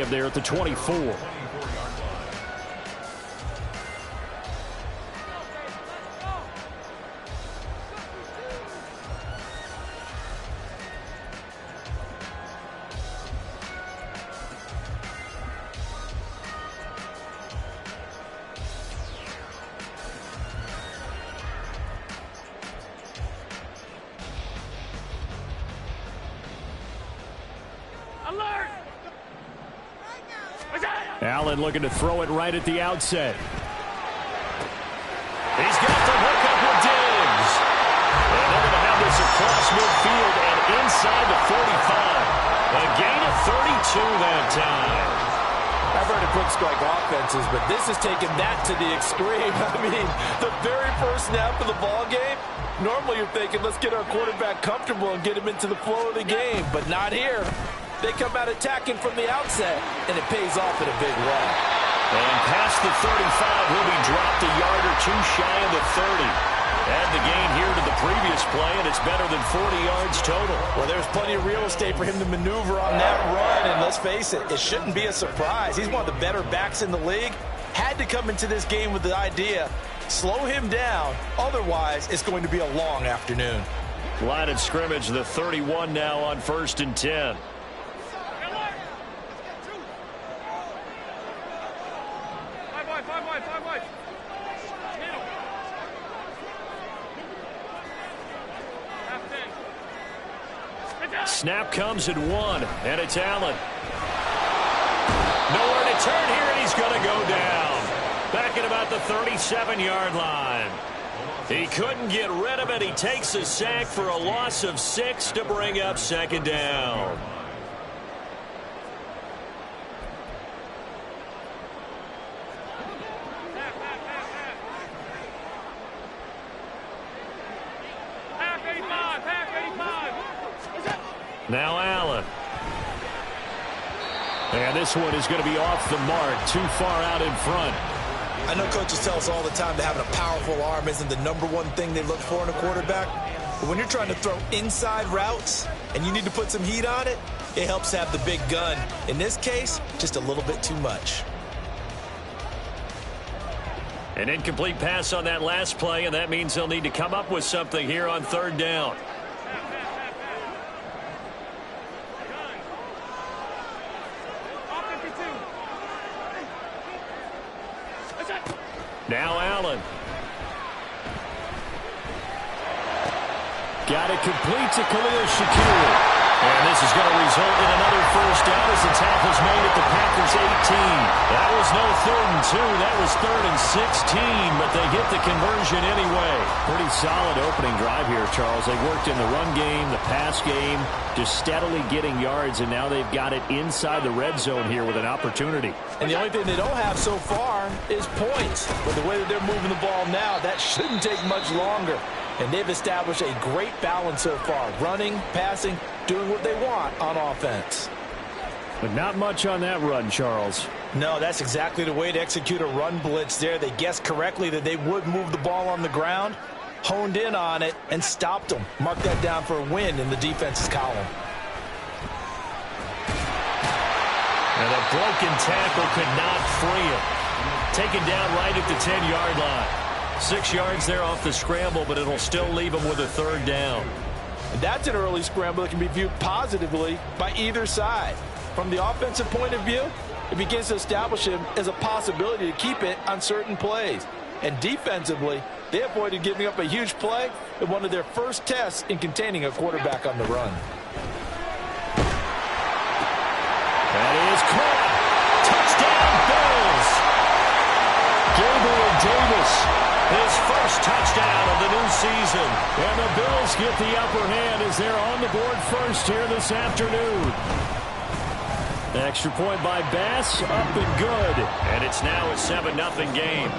There at the 24. Allen looking to throw it right at the outset. He's got the hook up with Diggs. And they're going to have this across midfield and inside the 45. A gain of 32 that time. I've heard of quick strike offenses, but this is taking that to the extreme. I mean, the very first snap of the ball game, normally you're thinking, let's get our quarterback comfortable and get him into the flow of the game, but not here. They come out attacking from the outset, and it pays off in a big way. And past the 35, he'll be dropped a yard or two shy of the 30. Add the gain here to the previous play, and it's better than 40 yards total. Well, there's plenty of real estate for him to maneuver on that run, and let's face it, it shouldn't be a surprise. He's one of the better backs in the league. Had to come into this game with the idea, slow him down, otherwise it's going to be a long afternoon. Line of scrimmage, the 31 now on 1st and 10. Snap comes at 1, and it's Allen. Nowhere to turn here, and he's going to go down. Back at about the 37-yard line. He couldn't get rid of it. He takes a sack for a loss of 6 to bring up 2nd down. Now Allen. And this one is going to be off the mark, too far out in front. I know coaches tell us all the time that having a powerful arm isn't the #1 thing they look for in a quarterback. But when you're trying to throw inside routes and you need to put some heat on it, it helps have the big gun. In this case, just a little bit too much. An incomplete pass on that last play, and that means they'll need to come up with something here on 3rd down. Now Allen. Got it complete to Khalil Shakir. And this is going to result in another 1st down as the tackle's made at the Packers 18. That was no 3rd and 2. That was 3rd and 16, but they get the conversion anyway. Pretty solid opening drive here, Charles. They worked in the run game, the pass game, just steadily getting yards, and now they've got it inside the red zone here with an opportunity. And the only thing they don't have so far is points. But the way that they're moving the ball now, that shouldn't take much longer. And they've established a great balance so far. Running, passing, doing what they want on offense. But not much on that run, Charles. No, that's exactly the way to execute a run blitz there. They guessed correctly that they would move the ball on the ground, honed in on it, and stopped them. Mark that down for a win in the defense's column. And a broken tackle could not free him. Taken down right at the 10-yard line. 6 yards there off the scramble, but it'll still leave him with a 3rd down. And that's an early scramble that can be viewed positively by either side. From the offensive point of view, it begins to establish him as a possibility to keep it on certain plays. And defensively, they avoided giving up a huge play in one of their first tests in containing a quarterback on the run. That is caught. Touchdown, Bills. Gabriel Davis, his first touchdown of the new season. And the Bills get the upper hand as they're on the board first here this afternoon. Extra point by Bass, up and good. And it's now a 7-0 game.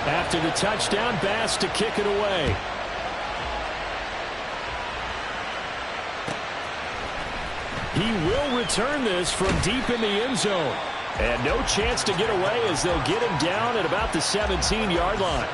After the touchdown, Bass to kick it away. He will return this from deep in the end zone. And no chance to get away as they'll get him down at about the 17-yard line.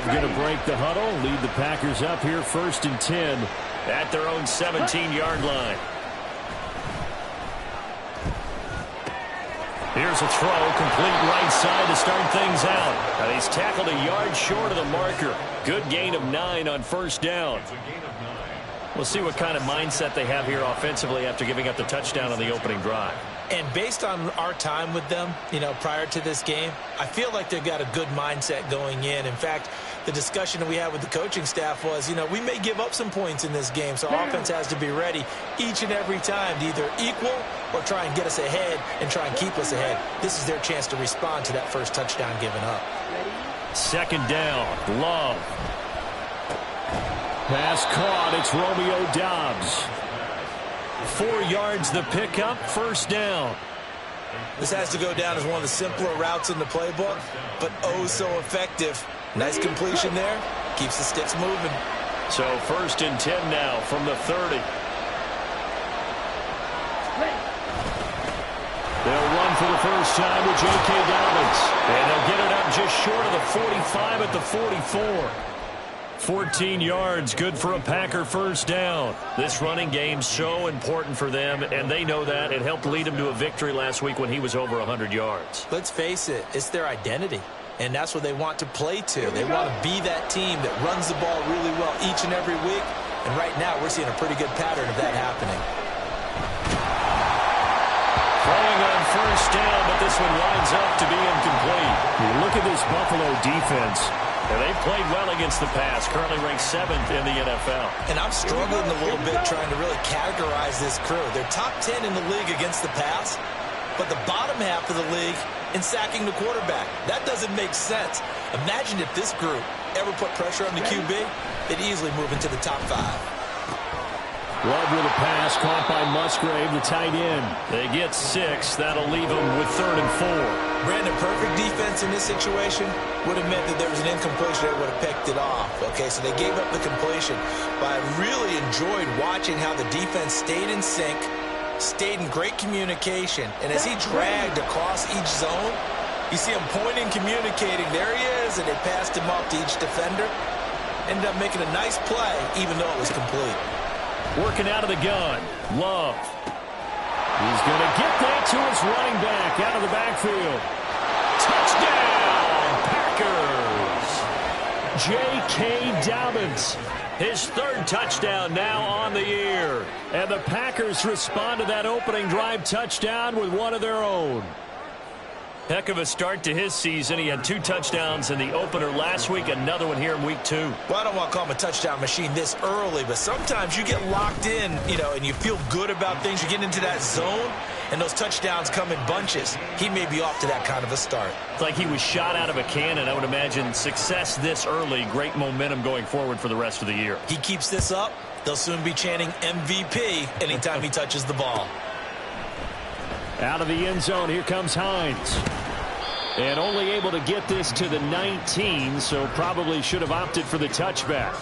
Love going to break the huddle, lead the Packers up here 1st and 10 at their own 17-yard line. Here's a throw, complete right side to start things out. And he's tackled a yard short of the marker. Good gain of 9 on 1st down. We'll see what kind of mindset they have here offensively after giving up the touchdown on the opening drive. And based on our time with them, prior to this game, I feel like they've got a good mindset going in. In fact, the discussion that we had with the coaching staff was, we may give up some points in this game, so offense has to be ready each and every time to either equal or try and get us ahead and try and keep us ahead. This is their chance to respond to that first touchdown given up. 2nd down, Love. Pass caught, it's Romeo Doubs. 4 yards the pickup, 1st down. This has to go down as one of the simpler routes in the playbook, but oh so effective. Nice completion there. Keeps the sticks moving. So 1st and 10 now from the 30. They'll run for the first time with J.K. Dobbins. And they'll get it up just short of the 45 at the 44. 14 yards, good for a Packer 1st down. This running game's so important for them, and they know that. It helped lead them to a victory last week when he was over 100 yards. Let's face it, it's their identity, and that's what they want to play to. They want to be that team that runs the ball really well each and every week, and right now we're seeing a pretty good pattern of that happening. Throwing on 1st down, but this one winds up to be incomplete. You look at this Buffalo defense. And they've played well against the pass, currently ranked 7th in the NFL. And I'm struggling a little bit trying to really categorize this crew. They're top 10 in the league against the pass, but the bottom half of the league in sacking the quarterback. That doesn't make sense. Imagine if this group ever put pressure on the QB, they'd easily move into the top 5. Love with a pass caught by Musgrave, the tight end. They get 6. That'll leave them with 3rd and 4. Brandon, perfect defense in this situation would have meant that there was an incompletion. They would have picked it off. Okay, so they gave up the completion. But I really enjoyed watching how the defense stayed in sync, stayed in great communication. And as he dragged across each zone, you see him pointing, communicating. There he is, and they passed him off to each defender. Ended up making a nice play, even though it was complete. Working out of the gun, Love. He's going to get that to his running back out of the backfield. Touchdown, Packers. J.K. Dobbins, his 3rd touchdown now on the year. And the Packers respond to that opening drive touchdown with one of their own. Heck of a start to his season. He had 2 touchdowns in the opener last week, another one here in week 2. Well, I don't want to call him a touchdown machine this early, but sometimes you get locked in, and you feel good about things. You get into that zone, and those touchdowns come in bunches. He may be off to that kind of a start. It's like he was shot out of a cannon. I would imagine success this early, great momentum going forward for the rest of the year. He keeps this up, they'll soon be chanting MVP anytime he touches the ball. Out of the end zone, here comes Hines. And only able to get this to the 19, so probably should have opted for the touchback.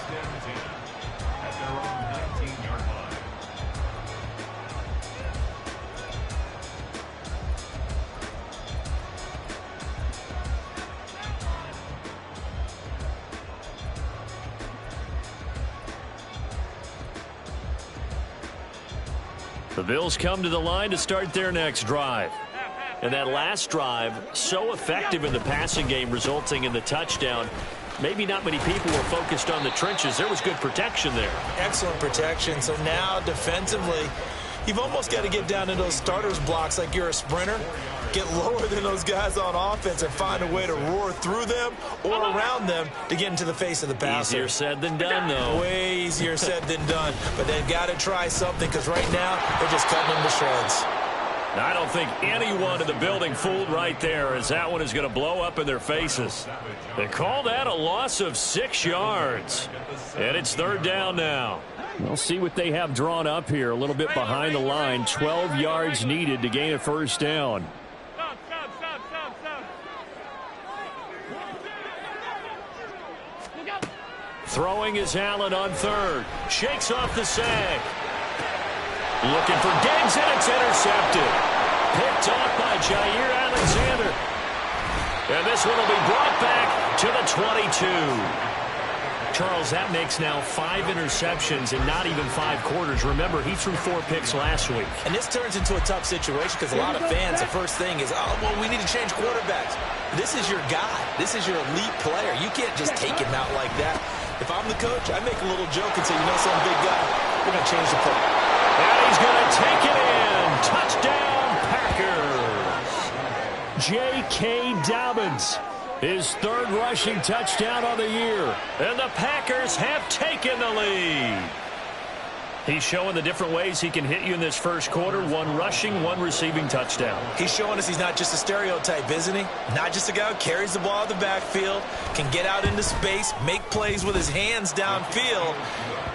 The Bills come to the line to start their next drive. And that last drive, so effective in the passing game, resulting in the touchdown. Maybe not many people were focused on the trenches. There was good protection there. Excellent protection. So now defensively, you've almost got to get down to those starters blocks like you're a sprinter. Get lower than those guys on offense and find a way to roar through them or around them to get into the face of the passer. Easier said than done, though. Way easier said than done. But they've got to try something because right now they're just cutting them to shreds. I don't think anyone in the building fooled right there, as that one is going to blow up in their faces. They call that a loss of 6 yards. And it's 3rd down now. We'll see what they have drawn up here. A little bit behind the line. 12 yards needed to gain a 1st down. Throwing is Allen on 3rd. Shakes off the sag. Looking for Diggs, and it's intercepted. Picked off by Jair Alexander. And this one will be brought back to the 22. Charles, that makes now 5 interceptions in not even 5 quarters. Remember, he threw 4 picks last week. And this turns into a tough situation because a lot of fans, the first thing is, oh, well, we need to change quarterbacks. This is your guy. This is your elite player. You can't just take him out like that. If I'm the coach, I make a little joke and say, you know, some big guy, we're going to change the play. And he's going to take it in. Touchdown, Packers. J.K. Dobbins. His 3rd rushing touchdown of the year. And the Packers have taken the lead. He's showing the different ways he can hit you in this first quarter. 1 rushing, 1 receiving touchdown. He's showing us he's not just a stereotype, isn't he? Not just a guy who carries the ball out of the backfield, can get out into space, make plays with his hands downfield.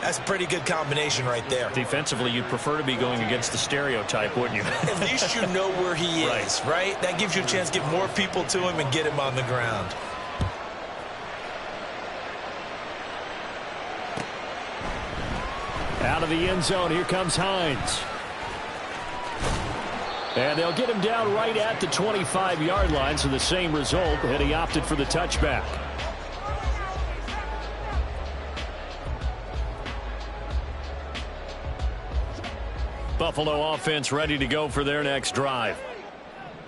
That's a pretty good combination right there. Defensively, you'd prefer to be going against the stereotype, wouldn't you? At least you know where he is, right? That gives you a chance to get more people to him and get him on the ground. Out of the end zone, here comes Hines. And they'll get him down right at the 25-yard line, so the same result, and he opted for the touchback. Buffalo offense ready to go for their next drive.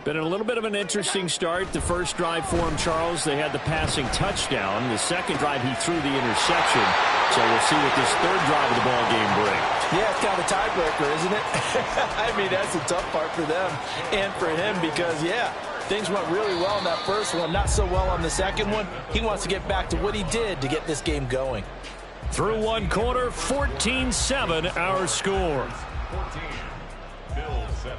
Been a little bit of an interesting start. The first drive for him, Charles, they had the passing touchdown. The second drive, he threw the interception. So we'll see what this 3rd drive of the ball game brings. Yeah, it's kind of a tiebreaker, isn't it? I mean, that's the tough part for them and for him because, yeah, things went really well in that first one, not so well on the second one. He wants to get back to what he did to get this game going. Through 1 quarter, 14-7 our score. 14, Bills 7.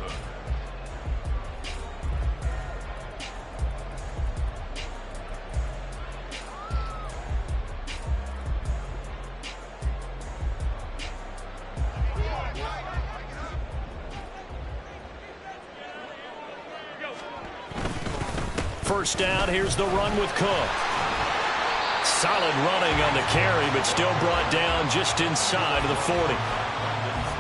First down, here's the run with Cook. Solid running on the carry, but still brought down just inside of the 40.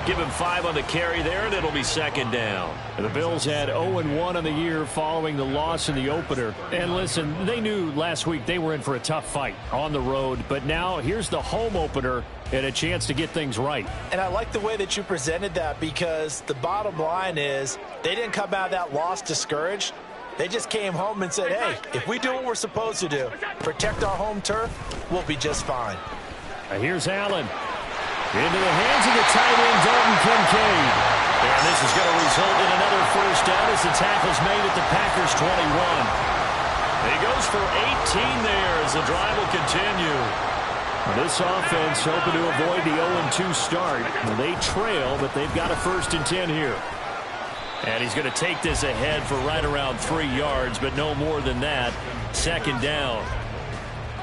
Give him 5 on the carry there, and it'll be 2nd down. The Bills had 0-1 on the year following the loss in the opener. And listen, they knew last week they were in for a tough fight on the road. But now here's the home opener and a chance to get things right. And I like the way that you presented that because the bottom line is they didn't come out of that loss discouraged. They just came home and said, hey, if we do what we're supposed to do, protect our home turf, we'll be just fine. Here's Allen. Into the hands of the tight end, Dalton Kincaid. And this is going to result in another first down as the tackle's made at the Packers' 21. He goes for 18 there as the drive will continue. This offense hoping to avoid the 0-2 start. They trail, but they've got a 1st and 10 here. And he's going to take this ahead for right around 3 yards, but no more than that. 2nd down.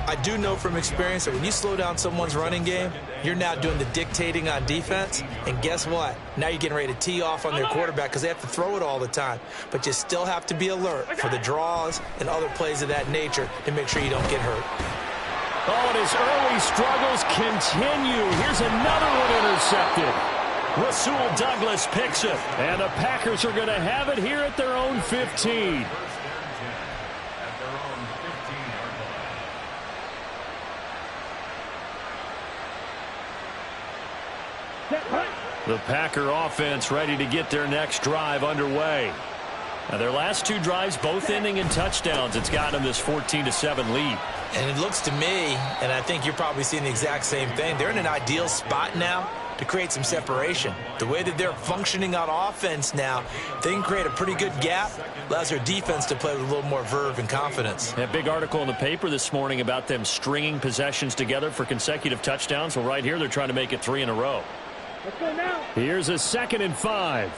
I do know from experience that when you slow down someone's running game, you're now doing the dictating on defense. And guess what? Now you're getting ready to tee off on their quarterback because they have to throw it all the time. But you still have to be alert for the draws and other plays of that nature to make sure you don't get hurt. Oh, and his early struggles continue. Here's another one intercepted. Rasul Douglas picks it. And the Packers are going to have it here at their own 15. The Packer offense ready to get their next drive underway. Now their last 2 drives both ending in touchdowns. It's gotten them this 14-7 lead. And it looks to me, and I think you're probably seeing the exact same thing, they're in an ideal spot now to create some separation. The way that they're functioning on offense now, they can create a pretty good gap, allows their defense to play with a little more verve and confidence. That big article in the paper this morning about them stringing possessions together for consecutive touchdowns. Well, right here they're trying to make it 3 in a row. Let's go now. Here's a 2nd and 5.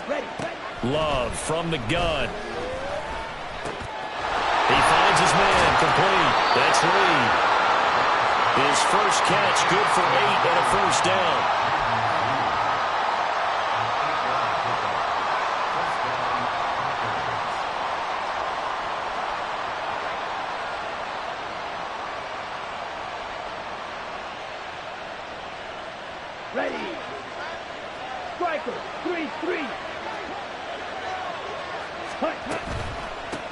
Ready. Love from the gun. He finds his man complete. That's Reed. His first catch good for 8 and a first down. Ready. Striker. 3-3. Hut.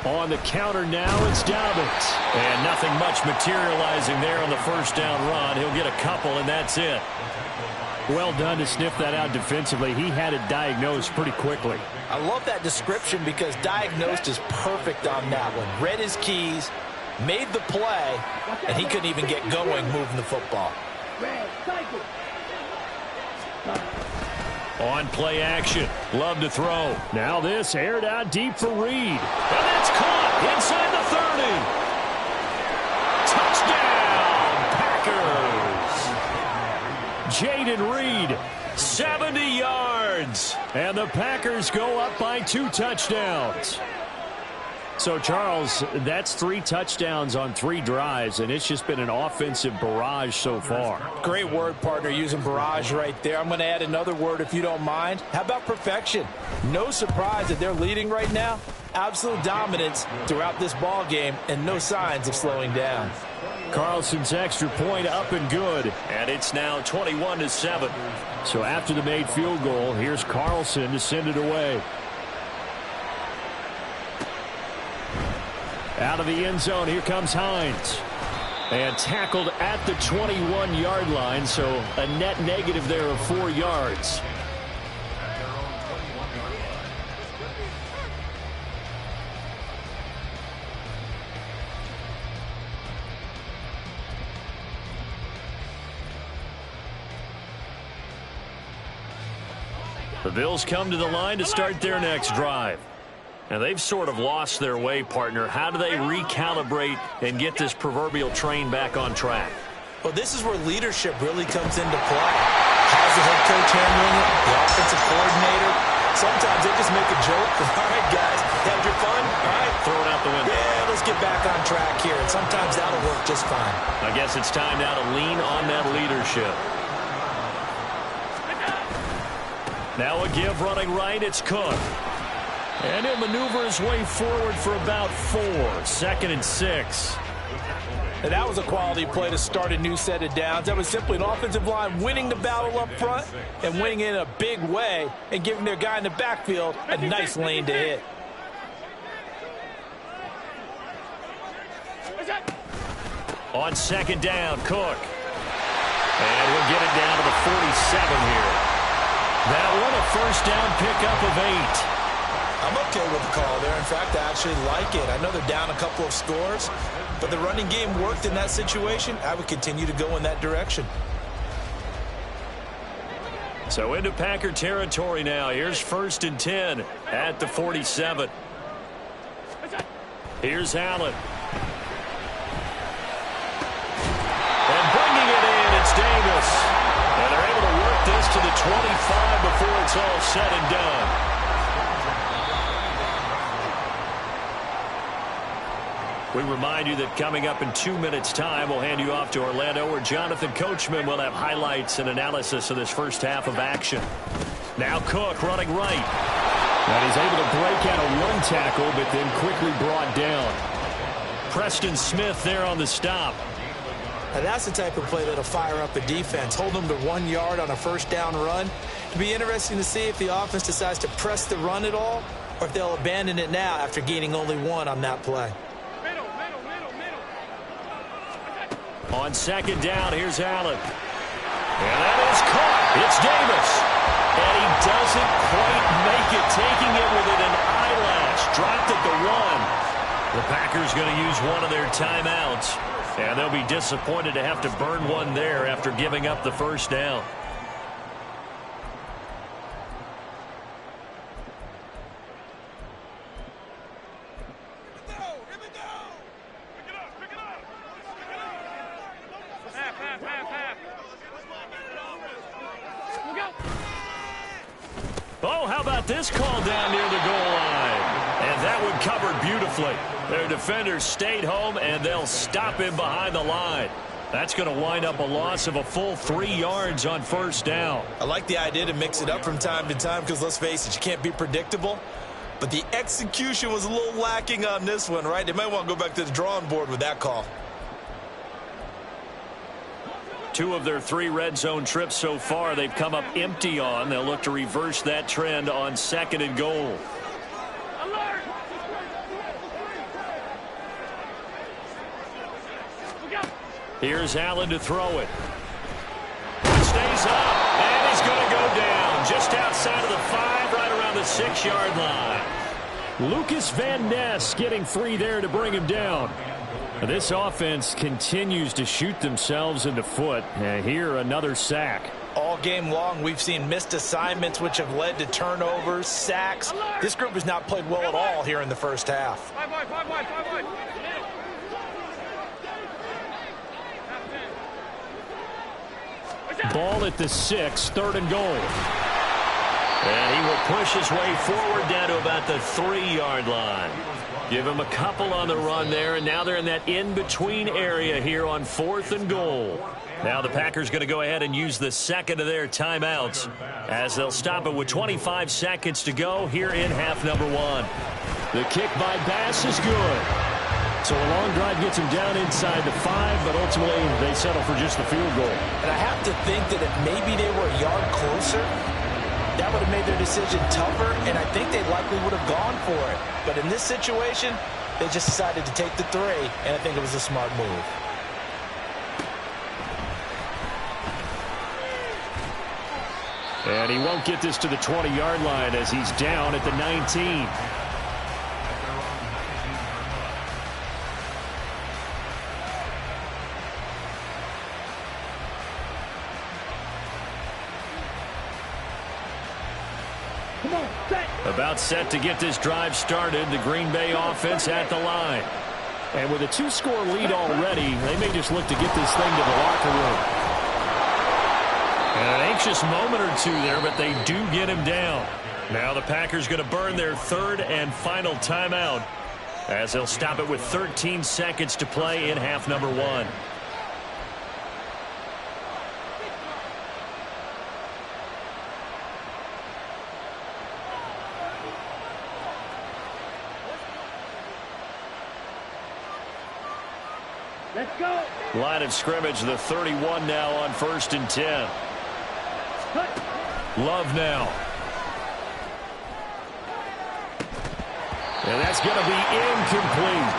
On the counter now, it's Dobbins. And nothing much materializing there on the first down run. He'll get a couple, and that's it. Well done to sniff that out defensively. He had it diagnosed pretty quickly. I love that description because diagnosed is perfect on that one. Read his keys, made the play, and he couldn't even get going moving the football. On play action. Love to throw. Now this aired out deep for Reed. And that's caught inside the 30. Touchdown, Packers. Jaden Reed, 70 yards. And the Packers go up by 2 touchdowns. So, Charles, that's 3 touchdowns on 3 drives, and it's just been an offensive barrage so far. Great word, partner, using barrage right there. I'm going to add another word if you don't mind. How about perfection? No surprise that they're leading right now. Absolute dominance throughout this ball game, and no signs of slowing down. Carlson's extra point up and good, and it's now 21-7. So after the made field goal, here's Carlson to send it away. Out of the end zone, here comes Hines. And tackled at the 21-yard line, so a net negative there of 4 yards. The Bills come to the line to start their next drive. And they've sort of lost their way, partner. How do they recalibrate and get this proverbial train back on track? Well, this is where leadership really comes into play. How's the head coach handling it? The offensive coordinator? Sometimes they just make a joke. All right, guys, had your fun? All right. Throw it out the window. Yeah, let's get back on track here. And sometimes that'll work just fine. I guess it's time now to lean on that leadership. Now a give running right. It's Cook. And he'll maneuver his way forward for about 4. 2nd and 6. And that was a quality play to start a new set of downs. That was simply an offensive line winning the battle up front and winning in a big way and giving their guy in the backfield a nice lane to hit. On 2nd down, Cook. And we'll get it down to the 47 here. That one a first down pickup of 8. I'm okay with the call there. In fact, I actually like it. I know they're down a couple of scores, but the running game worked in that situation. I would continue to go in that direction. So into Packer territory now. Here's 1st and 10 at the 47. Here's Allen. And bringing it in, it's Davis. And they're able to work this to the 25 before it's all said and done. We remind you that coming up in 2 minutes' time, we'll hand you off to Orlando, where Jonathan Coachman will have highlights and analysis of this first half of action. Now Cook running right. And he's able to break out a run tackle, but then quickly brought down. Preston Smith there on the stop. Now that's the type of play that'll fire up a defense. Hold them to 1 yard on a first down run. It'll be interesting to see if the offense decides to press the run at all, or if they'll abandon it now after gaining only 1 on that play. On 2nd down, here's Allen. And that is caught. It's Davis. And he doesn't quite make it, taking it within an eyelash. Dropped at the 1. The Packers going to use one of their timeouts. And they'll be disappointed to have to burn one there after giving up the first down. Oh, how about this call down near the goal line? And that one covered beautifully. Their defenders stayed home, and they'll stop him behind the line. That's going to wind up a loss of a full 3 yards on first down. I like the idea to mix it up from time to time because, let's face it, you can't be predictable. But the execution was a little lacking on this one, right? They might want to go back to the drawing board with that call. 2 of their 3 red zone trips so far they've come up empty on. They'll look to reverse that trend on 2nd and goal. Here's Allen to throw it. Stays up, and he's going to go down just outside of the 5, right around the 6-yard line. Lucas Van Ness getting free there to bring him down. This offense continues to shoot themselves in the foot. Here, another sack. All game long, we've seen missed assignments which have led to turnovers, sacks. This group has not played well at all here in the first half. Ball at the 6, 3rd and goal. And he will push his way forward down to about the 3-yard line. Give him a couple on the run there, and now they're in that in-between area here on 4th and goal. Now the Packers going to go ahead and use the second of their timeouts as they'll stop it with 25 seconds to go here in half number 1. The kick by Bass is good. So a long drive gets him down inside the 5, but ultimately they settle for just the field goal. And I have to think that if maybe they were a yard closer, that would have made their decision tougher, and I think they likely would have gone for it. But in this situation, they just decided to take the 3, and I think it was a smart move. And he won't get this to the 20-yard line as he's down at the 19. About set to get this drive started. The Green Bay offense at the line. And with a 2-score lead already, they may just look to get this thing to the locker room. And an anxious moment or two there, but they do get him down. Now the Packers going to burn their 3rd and final timeout as they'll stop it with 13 seconds to play in half number 1. Let's go. Line of scrimmage, the 31 now on 1st and 10. Love now. And that's going to be incomplete.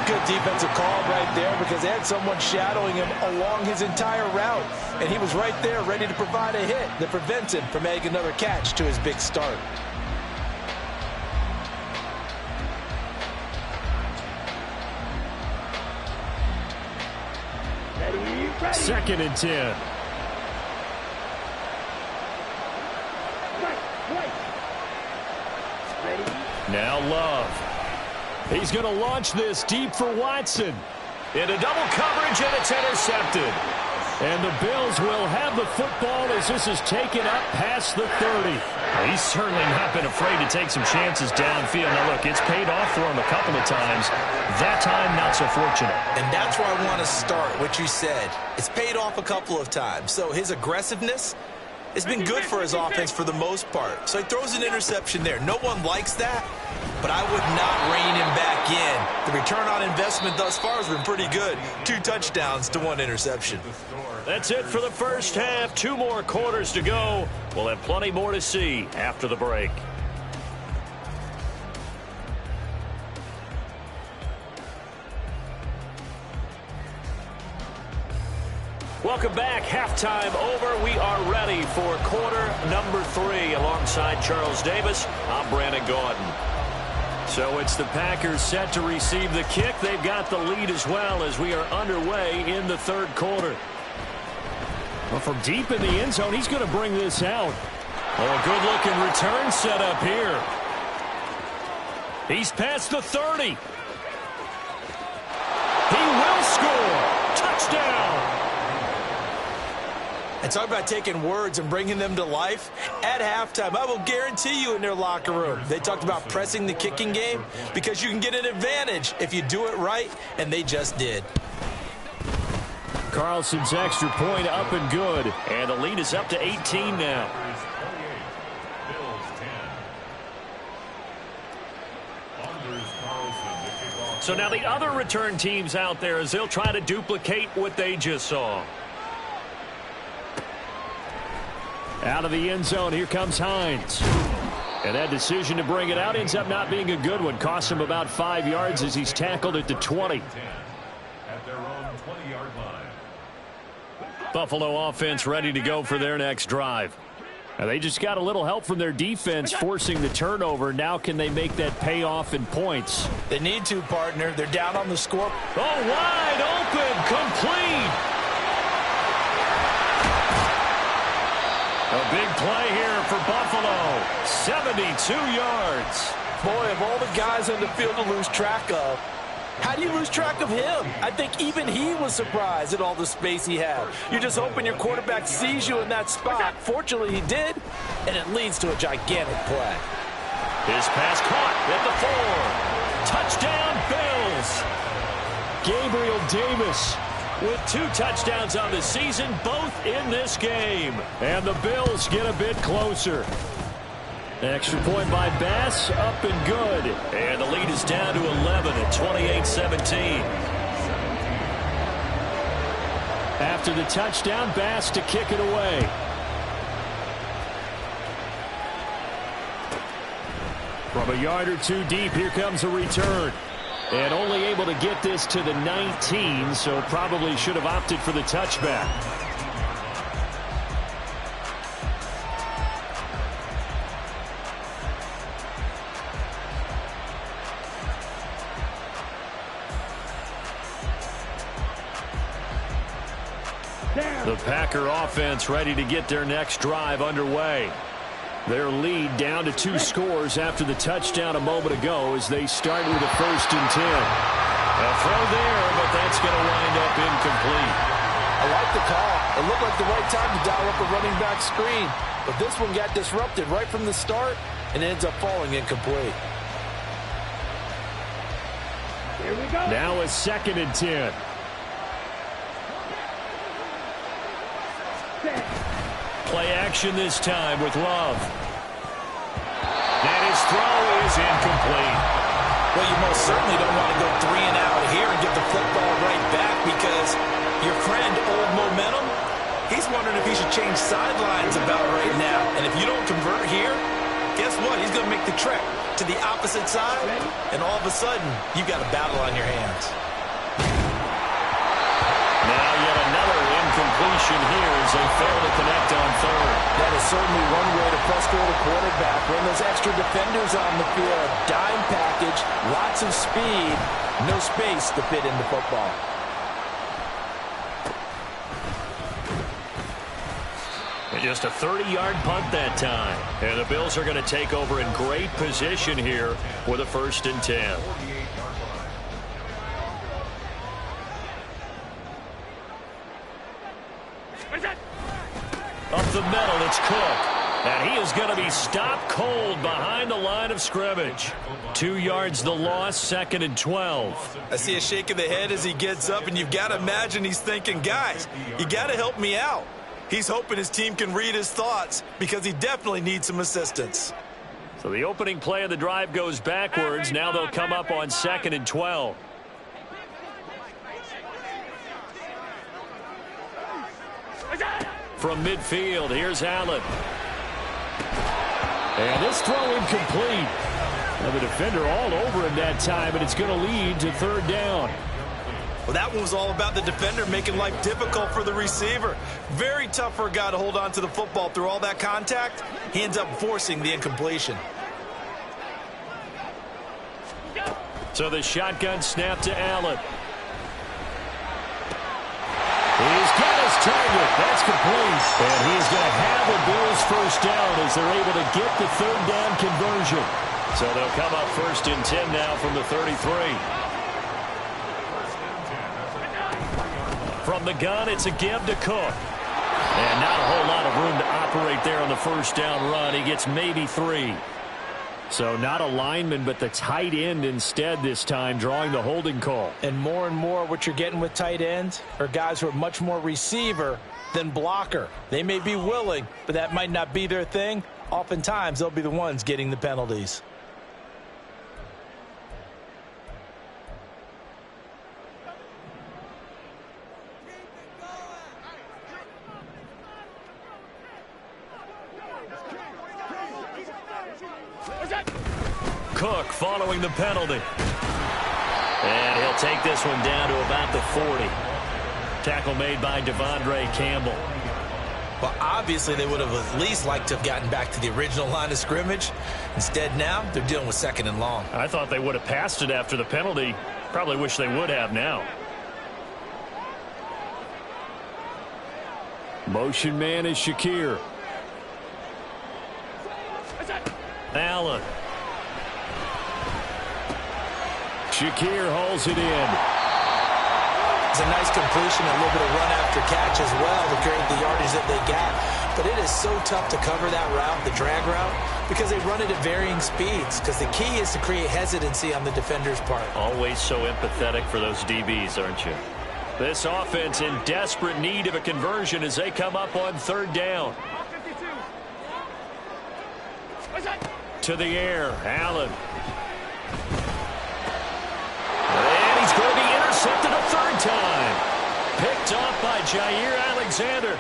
Good defensive call right there because they had someone shadowing him along his entire route. And he was right there ready to provide a hit that prevents him from making another catch to his big start. Ready. 2nd and 10. Right. Ready. Now Love. He's going to launch this deep for Watson. Into double coverage, and it's intercepted. And the Bills will have the football as this is taken up past the 30. He's certainly not been afraid to take some chances downfield. Now, look, it's paid off for him a couple of times. That time, not so fortunate. And that's where I want to start, what you said. It's paid off a couple of times. So his aggressiveness has been good for his offense for the most part. So he throws an interception there. No one likes that, but I would not rein him back in. The return on investment thus far has been pretty good. 2 touchdowns to 1 interception. That's it for the first half. 2 more quarters to go. We'll have plenty more to see after the break. Welcome back. Halftime over. We are ready for quarter number 3 alongside Charles Davis. I'm Brandon Gordon. So it's the Packers set to receive the kick. They've got the lead as well as we are underway in the 3rd quarter. Well, from deep in the end zone, he's going to bring this out. Oh, good-looking return set up here. He's past the 30. He will score. Touchdown. And talk about taking words and bringing them to life. At halftime, I will guarantee you in their locker room, they talked about pressing the kicking game because you can get an advantage if you do it right, and they just did. Carlson's extra point up and good. And the lead is up to 18 now. So now the other return teams out there as they'll try to duplicate what they just saw. Out of the end zone, here comes Hines. And that decision to bring it out ends up not being a good one. Costs him about 5 yards as he's tackled at the 20. At their own 20-yard line. Buffalo offense ready to go for their next drive. Now they just got a little help from their defense forcing the turnover. Now can they make that pay off in points? They need to, partner. They're down on the score. Oh, wide open, complete. A big play here for Buffalo. 72 yards. Boy, of all the guys on the field to lose track of, how do you lose track of him? I think even he was surprised at all the space he had. You're just hoping your quarterback sees you in that spot. Fortunately, he did, and it leads to a gigantic play. His pass caught at the 4. Touchdown, Bills. Gabriel Davis with 2 touchdowns on the season, both in this game. And the Bills get a bit closer. Extra point by Bass, up and good. And the lead is down to 11 at 28-17. After the touchdown, Bass to kick it away. From a yard or 2 deep, here comes a return. And only able to get this to the 19, so probably should have opted for the touchback. The Packer offense ready to get their next drive underway. Their lead down to 2 scores after the touchdown a moment ago as they start with a 1st and 10. A throw there, but that's going to wind up incomplete. I like the call. It looked like the right time to dial up a running back screen. But this one got disrupted right from the start and ends up falling incomplete. Here we go. Now a 2nd and 10. Play action this time with Love. And his throw is incomplete. Well, you most certainly don't want to go 3 and out here and get the football right back because your friend, Old Momentum, he's wondering if he should change sidelines about right now. And if you don't convert here, guess what? He's going to make the trek to the opposite side, and all of a sudden, you've got a battle on your hands. Now yet another incompletion here as they fail to connect on 3rd. That is certainly one way to frustrate a quarterback. Run those extra defenders on the field. Dime package, lots of speed, no space to fit into football. And just a 30-yard punt that time. And the Bills are going to take over in great position here with a 1st and 10. Up the middle, it's Cook. And he is going to be stopped cold behind the line of scrimmage. 2 yards the loss, 2nd and 12. I see a shake of the head as he gets up, and you've got to imagine he's thinking, guys, you got to help me out. He's hoping his team can read his thoughts because he definitely needs some assistance. So the opening play of the drive goes backwards. Now they'll come up on 2nd and 12. From midfield, here's Allen. And this throw incomplete. And the defender all over him that time, and it's going to lead to 3rd down. Well, that one was all about the defender making life difficult for the receiver. Very tough for a guy to hold on to the football through all that contact. He ends up forcing the incompletion. So the shotgun snap to Allen. He's got his target. That's complete. And he's going to have the Bills 1st down as they're able to get the 3rd down conversion. So they'll come up 1st and 10 now from the 33. From the gun, it's a give to Cook. And not a whole lot of room to operate there on the 1st down run. He gets maybe 3. So not a lineman, but the tight end instead this time, drawing the holding call. And more what you're getting with tight ends are guys who are much more receiver than blocker. They may be willing, but that might not be their thing. Oftentimes, they'll be the ones getting the penalties. Cook following the penalty. And he'll take this one down to about the 40. Tackle made by Devondre Campbell. Well, obviously they would have at least liked to have gotten back to the original line of scrimmage. Instead now, they're dealing with 2nd and long. I thought they would have passed it after the penalty. Probably wish they would have now. Motion man is Shakir. Allen. Shakir holds it in. It's a nice completion, a little bit of run after catch as well to create the yardage that they got. But it is so tough to cover that route, the drag route, because they run it at varying speeds. Because the key is to create hesitancy on the defender's part. Always so empathetic for those DBs, aren't you? This offense in desperate need of a conversion as they come up on 3rd down. To the air, Allen. And he's going to be intercepted a 3rd time. Picked off by Jair Alexander.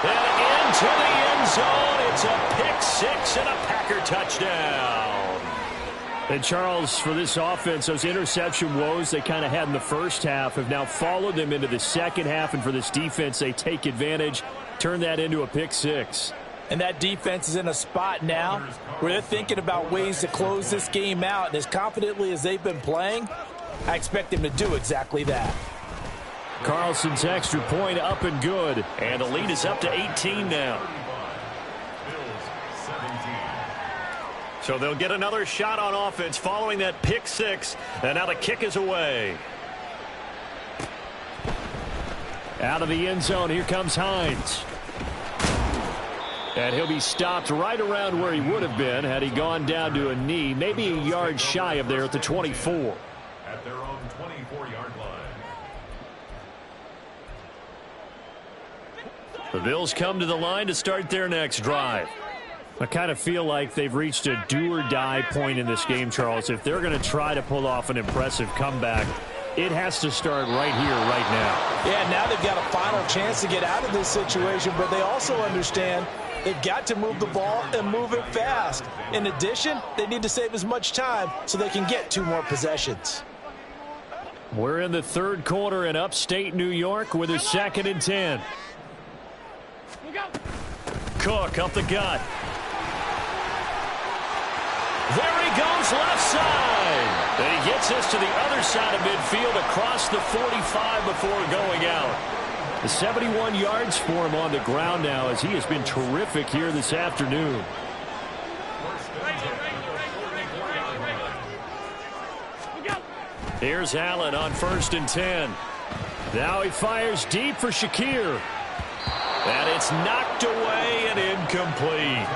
And into the end zone. It's a pick 6 and a Packer touchdown. And Charles, for this offense, those interception woes they kind of had in the first half have now followed them into the second half. And for this defense, they take advantage, turn that into a pick 6. And that defense is in a spot now where they're thinking about ways to close this game out. And as confidently as they've been playing, I expect them to do exactly that. Carlson's extra point up and good. And the lead is up to 18 now. So they'll get another shot on offense following that pick 6. And now the kick is away. Out of the end zone, here comes Hines. And he'll be stopped right around where he would have been had he gone down to a knee, maybe a yard shy of there at the 24. At their own 24-yard line. The Bills come to the line to start their next drive. I kind of feel like they've reached a do-or-die point in this game, Charles. If they're going to try to pull off an impressive comeback, it has to start right here, right now. Yeah, now they've got a final chance to get out of this situation, but they also understand they've got to move the ball and move it fast. In addition, they need to save as much time so they can get 2 more possessions. We're in the 3rd quarter in upstate New York with a 2nd and 10. Cook up the gut. There he goes, left side. And he gets us to the other side of midfield across the 45 before going out. The 71 yards for him on the ground now as he has been terrific here this afternoon. Here's Allen on 1st and 10. Now he fires deep for Shakir. And it's knocked away and incomplete.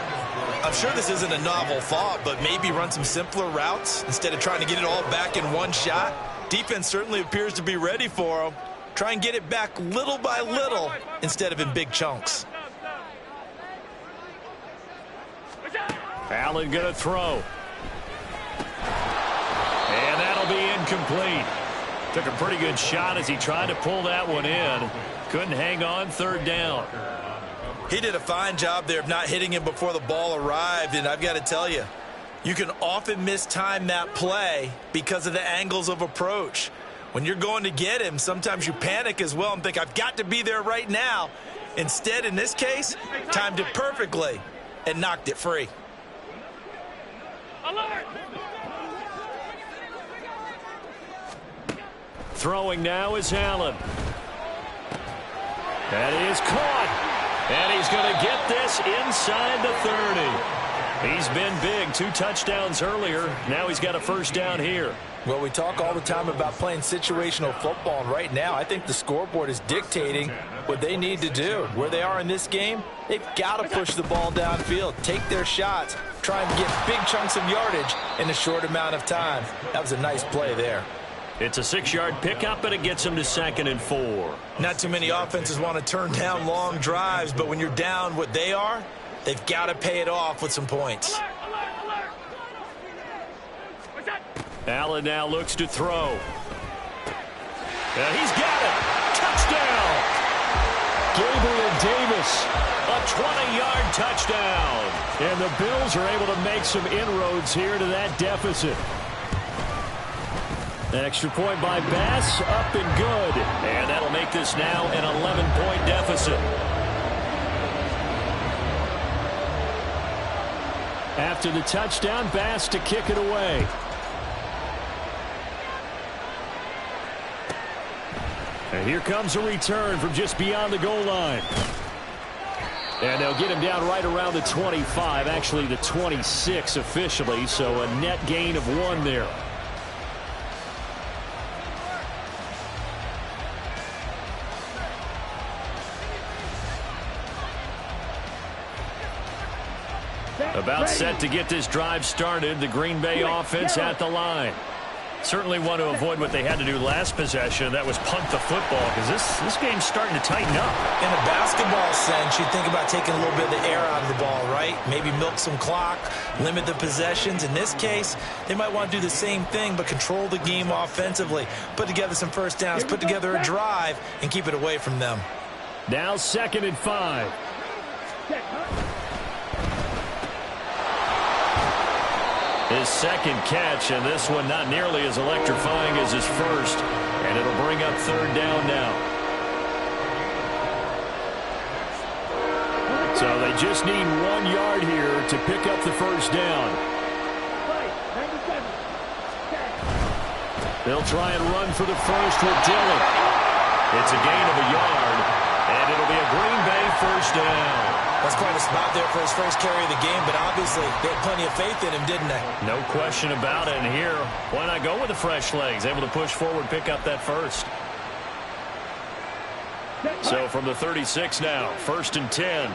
I'm sure this isn't a novel thought, but maybe run some simpler routes instead of trying to get it all back in one shot. Defense certainly appears to be ready for him. Try and get it back little by little instead of in big chunks. Allen going to throw. And that'll be incomplete. Took a pretty good shot as he tried to pull that one in. Couldn't hang on 3rd down. He did a fine job there of not hitting him before the ball arrived, and I've got to tell you, you can often mistime that play because of the angles of approach. When you're going to get him, sometimes you panic as well and think, I've got to be there right now. Instead, in this case, timed it perfectly and knocked it free. Throwing now is Allen. That is caught. And he's going to get this inside the 30. He's been big. 2 touchdowns earlier. Now he's got a 1st down here. Well, we talk all the time about playing situational football, and right now I think the scoreboard is dictating what they need to do. Where they are in this game, they've got to push the ball downfield, take their shots, try and get big chunks of yardage in a short amount of time. That was a nice play there. It's a 6-yard pickup, and it gets him to 2nd and 4. Not too many offenses want to turn down long drives, but when you're down what they are, they've got to pay it off with some points. Allen now looks to throw. And he's got it. Touchdown. Gabriel Davis, a 20-yard touchdown. And the Bills are able to make some inroads here to that deficit. Extra point by Bass, up and good. And that'll make this now an 11-point deficit. After the touchdown, Bass to kick it away. And here comes a return from just beyond the goal line. And they'll get him down right around the 25, actually the 26 officially, so a net gain of 1 there. About set to get this drive started. The Green Bay offense at the line. Certainly want to avoid what they had to do last possession. That was punt the football, because this game's starting to tighten up. In a basketball sense, you think about taking a little bit of the air out of the ball, right? Maybe milk some clock, limit the possessions. In this case, they might want to do the same thing, but control the game offensively. Put together some first downs, put together a drive, and keep it away from them. Now 2nd and 5. His second catch, and this one not nearly as electrifying as his first. And it'll bring up 3rd down now. So they just need 1 yard here to pick up the first down. They'll try and run for the first with Dillon. It's a gain of a yard, and it'll be a Green Bay first down. That's quite a spot there for his first carry of the game, but obviously they had plenty of faith in him, didn't they? No question about it. And here, why not go with the fresh legs? Able to push forward, pick up that first. So from the 36 now, 1st and 10.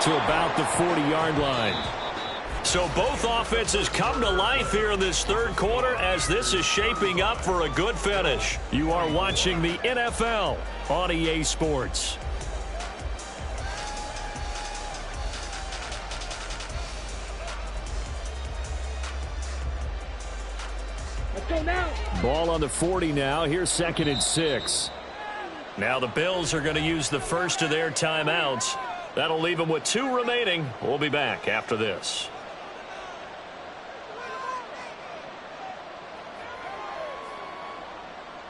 To about the 40-yard line. So both offenses come to life here in this 3rd quarter as this is shaping up for a good finish. You are watching the NFL on EA Sports. Let's go now. Ball on the 40 now. Here's 2nd and 6. Now the Bills are going to use the first of their timeouts. That'll leave them with 2 remaining. We'll be back after this.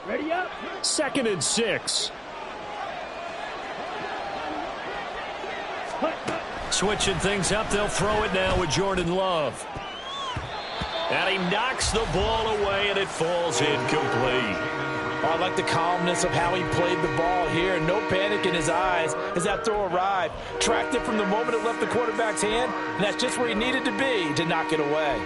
Ready up. 2nd and 6. Switching things up, they'll throw it now with Jordan Love. And he knocks the ball away, and it falls incomplete. Oh, I like the calmness of how he played the ball here. No panic in his eyes as that throw arrived. Tracked it from the moment it left the quarterback's hand, and that's just where he needed to be to knock it away.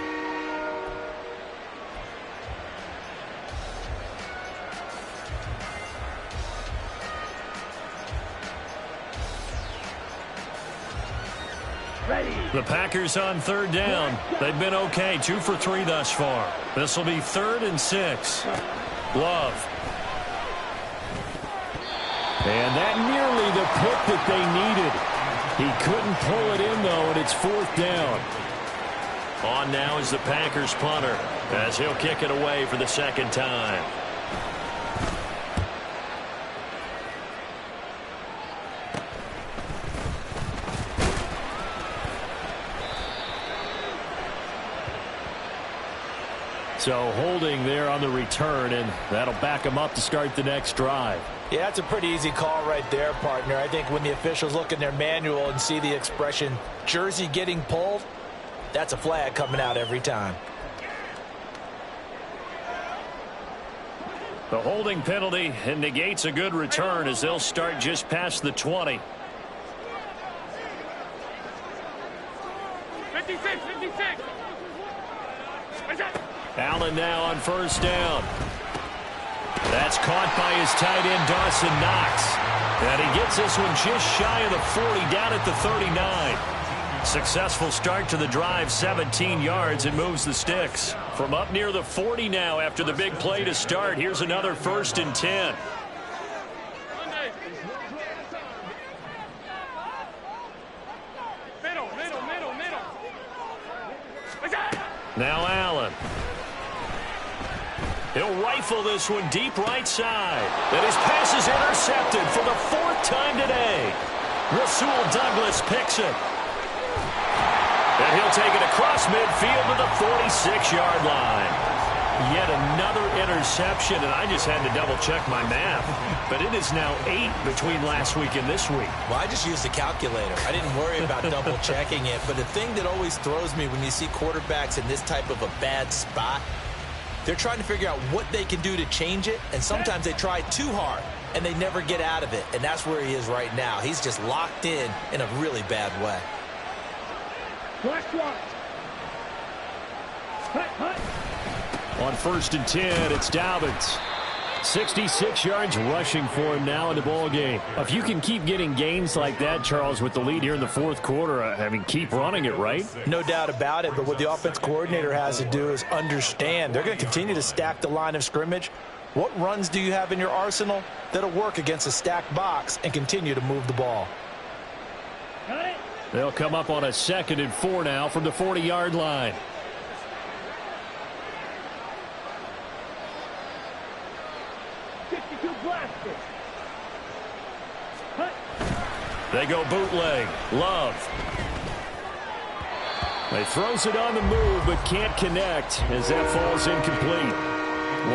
The Packers on 3rd down. They've been okay, 2 for 3 thus far. This will be 3rd and 6. Love. And that nearly the pick that they needed. He couldn't pull it in, though, and it's 4th down. On now is the Packers punter as he'll kick it away for the 2nd time. So holding there on the return, and that'll back him up to start the next drive. Yeah, that's a pretty easy call right there, partner. I think when the officials look in their manual and see the expression, jersey getting pulled, that's a flag coming out every time. The holding penalty and negates a good return as they'll start just past the 20. 56. Allen now on 1st down. That's caught by his tight end, Dawson Knox. And he gets this one just shy of the 40, down at the 39. Successful start to the drive, 17 yards, and moves the sticks. From up near the 40 now after the big play to start. Here's another 1st and 10. Now Allen. He'll rifle this one deep right side. And his pass is intercepted for the 4th time today. Rasul Douglas picks it. And he'll take it across midfield to the 46-yard line. Yet another interception, and I just had to double-check my math. But it is now 8 between last week and this week. Well, I just used a calculator. I didn't worry about double-checking it. But the thing that always throws me when you see quarterbacks in this type of a bad spot, they're trying to figure out what they can do to change it, and sometimes they try too hard, and they never get out of it. And that's where he is right now. He's just locked in a really bad way. Flash one. Hut, hut. On 1st and 10, it's Dobbins. 66 yards rushing for him now in the ball game. If you can keep getting gains like that, Charles, with the lead here in the 4th quarter, I mean, keep running it, right? No doubt about it, but what the offense coordinator has to do is understand they're going to continue to stack the line of scrimmage. What runs do you have in your arsenal that'll work against a stacked box and continue to move the ball? Got it. They'll come up on a 2nd and 4 now from the 40-yard line. They go bootleg. Love. They throws it on the move, but can't connect as that falls incomplete.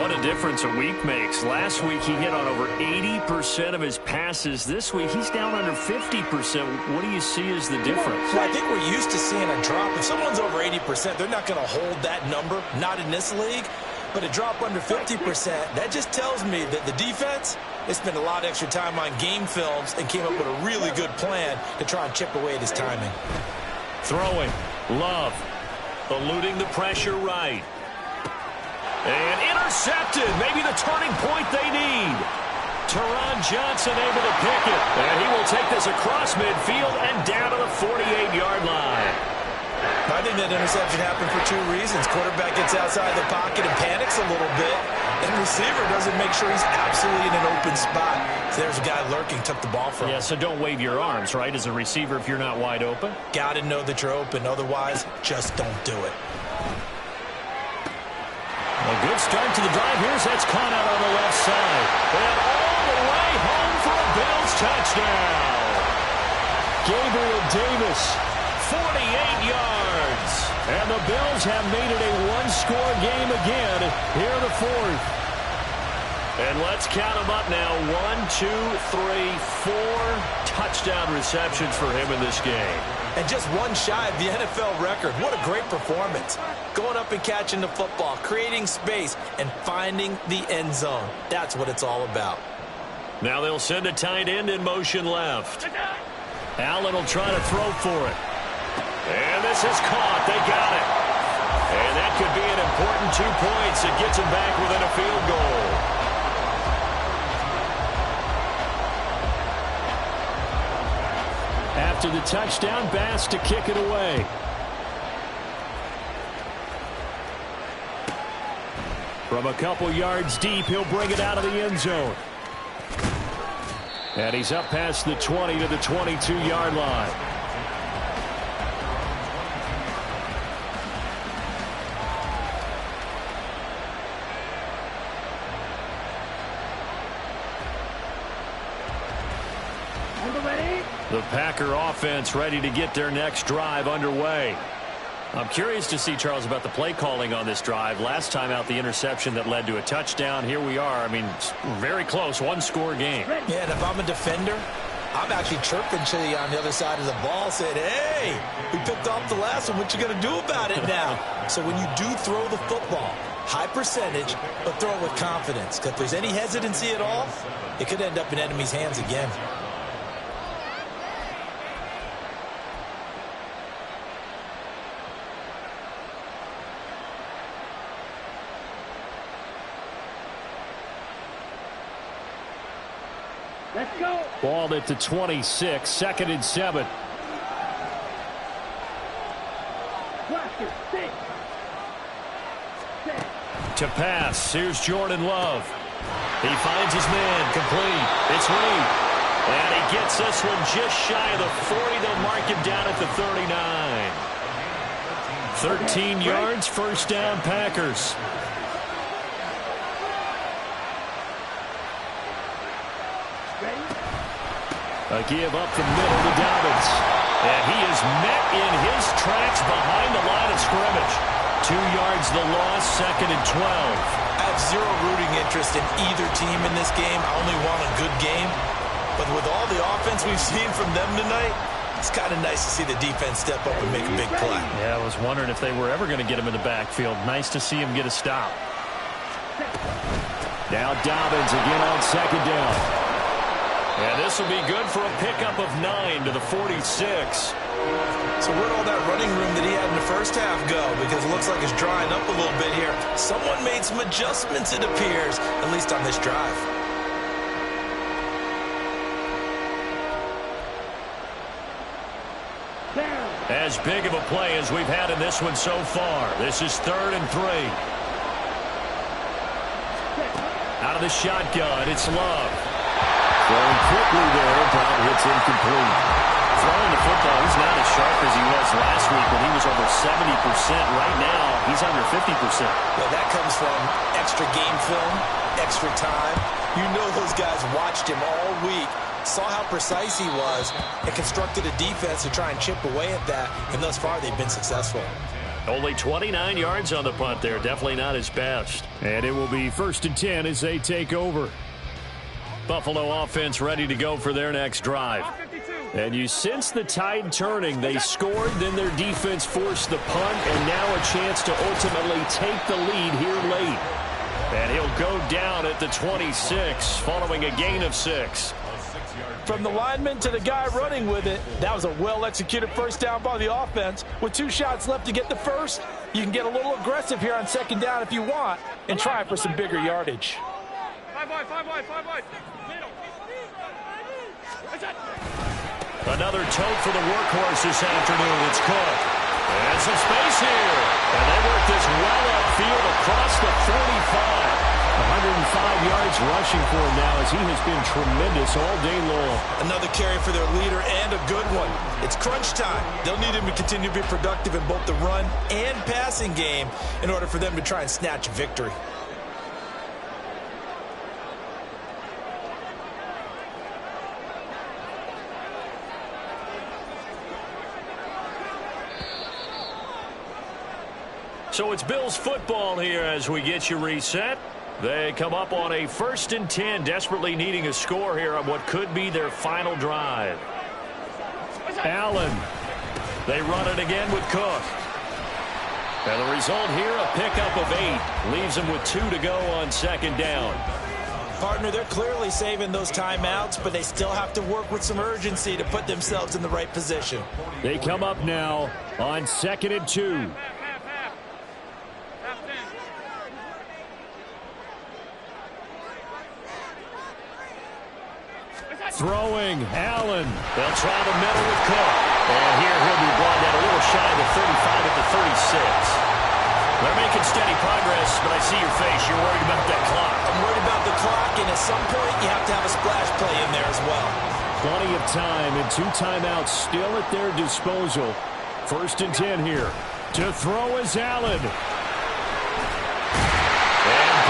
What a difference a week makes. Last week he hit on over 80% of his passes. This week he's down under 50%. What do you see as the difference? Well, I think we're used to seeing a drop. If someone's over 80%, they're not going to hold that number. Not in this league. But a drop under 50%, that just tells me that the defense, they spent a lot of extra time on game films and came up with a really good plan to try and chip away at his timing. Throwing. Love. Eluding the pressure right. And intercepted. Maybe the turning point they need. Teron Johnson able to pick it. And he will take this across midfield and down to the 48-yard line. I think that interception happened for 2 reasons. Quarterback gets outside the pocket and panics a little bit. And receiver doesn't make sure he's absolutely in an open spot. So there's a guy lurking, took the ball from him. Yeah, so don't wave your arms, right, as a receiver if you're not wide open? Got to know that you're open. Otherwise, just don't do it. A good start to the drive. Here's that's caught out on the left side. And all the way home for a Bills touchdown. Gabriel Davis, 48 yards. And the Bills have made it a one-score game again here in the 4th. And let's count them up now. 1, 2, 3, 4 touchdown receptions for him in this game. And just one shy of the NFL record. What a great performance. Going up and catching the football, creating space, and finding the end zone. That's what it's all about. Now they'll send a tight end in motion left. Allen will try to throw for it. And this is caught. They got it. And that could be an important 2 points. It gets them back within a field goal. After the touchdown, Bass to kick it away. From a couple yards deep, he'll bring it out of the end zone. And he's up past the 20 to the 22-yard line. The Packer offense ready to get their next drive underway. I'm curious to see, Charles, about the play calling on this drive. Last time out, the interception that led to a touchdown. Here we are. I mean, very close, one-score game. Yeah, and if I'm a defender, I'm actually chirping to you on the other side of the ball, saying, hey, we picked off the last one. What you going to do about it now? So when you do throw the football, high percentage, but throw it with confidence. Because if there's any hesitancy at all, it could end up in enemy's hands again. Let's go. Ball at the 26, 2nd and 7. To pass, here's Jordan Love. He finds his man, complete. It's Reed. And he gets this one just shy of the 40. They'll mark him down at the 39. 13 yards, first down, Packers. A give up the middle to Dobbins. And he is met in his tracks behind the line of scrimmage. 2 yards the loss, 2nd and 12. I have zero rooting interest in either team in this game. I only want a good game. But with all the offense we've seen from them tonight, it's kind of nice to see the defense step up and make a big play. Yeah, I was wondering if they were ever going to get him in the backfield. Nice to see him get a stop. Now Dobbins again on 2nd down. And this will be good for a pickup of 9 to the 46. So where'd all that running room that he had in the first half go? Because it looks like it's drying up a little bit here. Someone made some adjustments, it appears, at least on this drive. As big of a play as we've had in this one so far. This is 3rd and 3. Out of the shotgun, it's Love. Throwing quickly there, but it's incomplete. Throwing the football, he's not as sharp as he was last week when he was over 70%. Right now, he's under 50%. Well, that comes from extra game film, extra time. You know those guys watched him all week, saw how precise he was, and constructed a defense to try and chip away at that, and thus far they've been successful. Only 29 yards on the punt there. Definitely not his best. And it will be 1st and 10 as they take over. Buffalo offense ready to go for their next drive. And you sense the tide turning. They scored, then their defense forced the punt, and now a chance to ultimately take the lead here late. And he'll go down at the 26 following a gain of 6. From the lineman to the guy running with it, that was a well-executed first down by the offense. With 2 shots left to get the first, you can get a little aggressive here on 2nd down if you want and try for some bigger yardage. 5 wide. Another tote for the workhorse this afternoon. It's Cook. And some space here. And they work this well upfield across the 45. 105 yards rushing for him now as he has been tremendous all day long. Another carry for their leader and a good one. It's crunch time. They'll need him to continue to be productive in both the run and passing game in order for them to try and snatch a victory. So it's Bills football here as we get you reset. They come up on a 1st and 10, desperately needing a score here on what could be their final drive. Allen. They run it again with Cook. And the result here, a pickup of 8. Leaves them with 2 to go on 2nd down. Partner, they're clearly saving those timeouts, but they still have to work with some urgency to put themselves in the right position. They come up now on 2nd and 2. Throwing, Allen. They'll try the middle with Cook. And here he'll be brought down a little shy of the 35 at the 36. They're making steady progress, but I see your face. You're worried about that clock. I'm worried about the clock, and at some point you have to have a splash play in there as well. Plenty of time and 2 timeouts still at their disposal. 1st and 10 here. To throw is Allen. And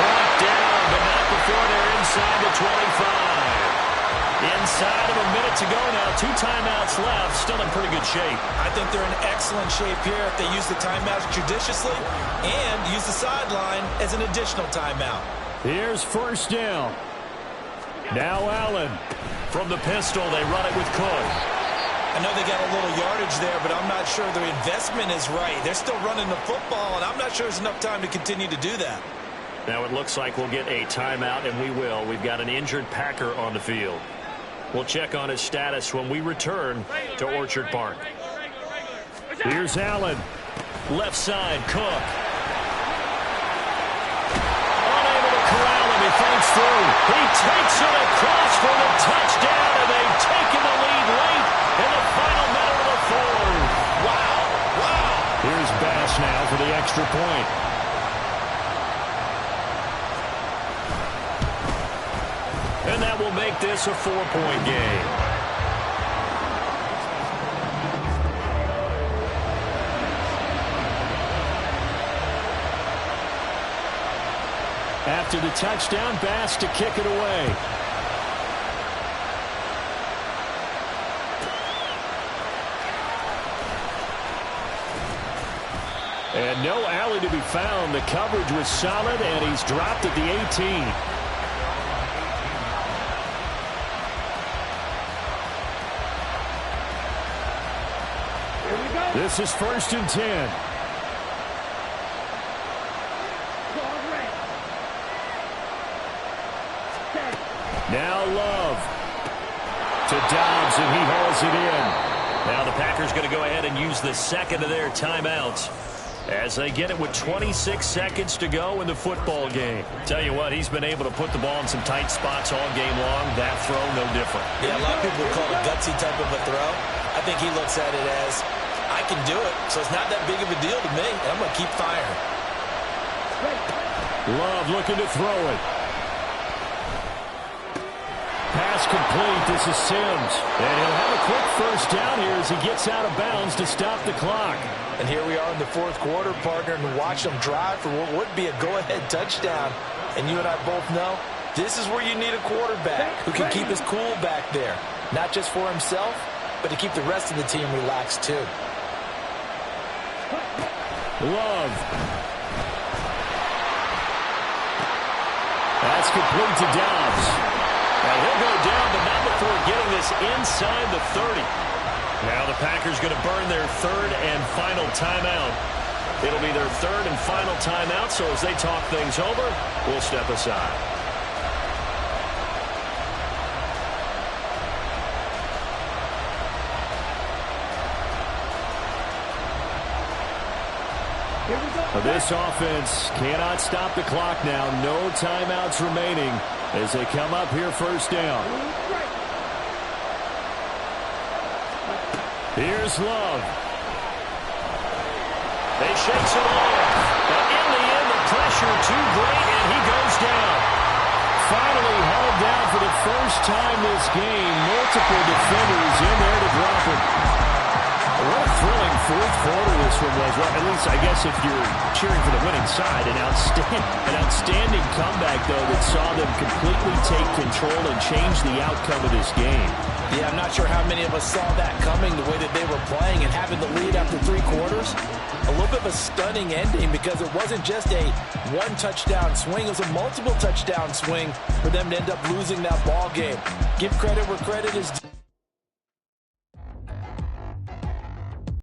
brought down, but not before they're inside the 25. Inside of a minute to go now. 2 timeouts left. Still in pretty good shape. I think they're in excellent shape here if they use the timeouts judiciously and use the sideline as an additional timeout. Here's 1st down. Now Allen. From the pistol, they run it with Cook. I know they got a little yardage there, but I'm not sure their investment is right. They're still running the football, and I'm not sure there's enough time to continue to do that. Now it looks like we'll get a timeout, and we will. We've got an injured Packer on the field. We'll check on his status when we return to Orchard Park. Here's Allen. Left side, Cook. Unable to corral him. He fights through. He takes it across for the touchdown, and they've taken the lead late in the final minute of the 4th. Wow. Here's Bass now for the extra point. And that will make this a 4-point game. After the touchdown, Bass to kick it away. And no alley to be found. The coverage was solid, and he's dropped at the 18. This is 1st and 10. Now Love to Dobbs, and he hauls it in. Now the Packers going to go ahead and use the second of their timeouts as they get it with 26 seconds to go in the football game. Tell you what, he's been able to put the ball in some tight spots all game long. That throw, no different. Yeah, a lot of people call it a gutsy type of a throw. I think he looks at it as, I can do it, so it's not that big of a deal to me. I'm going to keep firing. Love looking to throw it. Pass complete. This is Sims. And he'll have a quick first down here as he gets out of bounds to stop the clock. And here we are in the 4th quarter, partner, and watch them drive for what would be a go-ahead touchdown. And you and I both know this is where you need a quarterback who can keep his cool back there. Not just for himself, but to keep the rest of the team relaxed too. Love. That's complete to Dobbs. And he'll go down, but not before getting this inside the 30. Now the Packers going to burn their 3rd and final timeout. It'll be their 3rd and final timeout, so as they talk things over, we'll step aside. This offense cannot stop the clock now. No timeouts remaining as they come up here 1st down. Here's Love. They shakes it off. But in the end, the pressure too great, and he goes down. Finally held down for the first time this game. Multiple defenders in there to drop him. What a thrilling 4th quarter this one was. Well, at least, I guess, if you're cheering for the winning side, an outstanding comeback, though, that saw them completely take control and change the outcome of this game. Yeah, I'm not sure how many of us saw that coming, the way that they were playing and having the lead after 3 quarters. A little bit of a stunning ending because it wasn't just a 1-touchdown swing. It was a multiple touchdown swing for them to end up losing that ball game. Give credit where credit is due.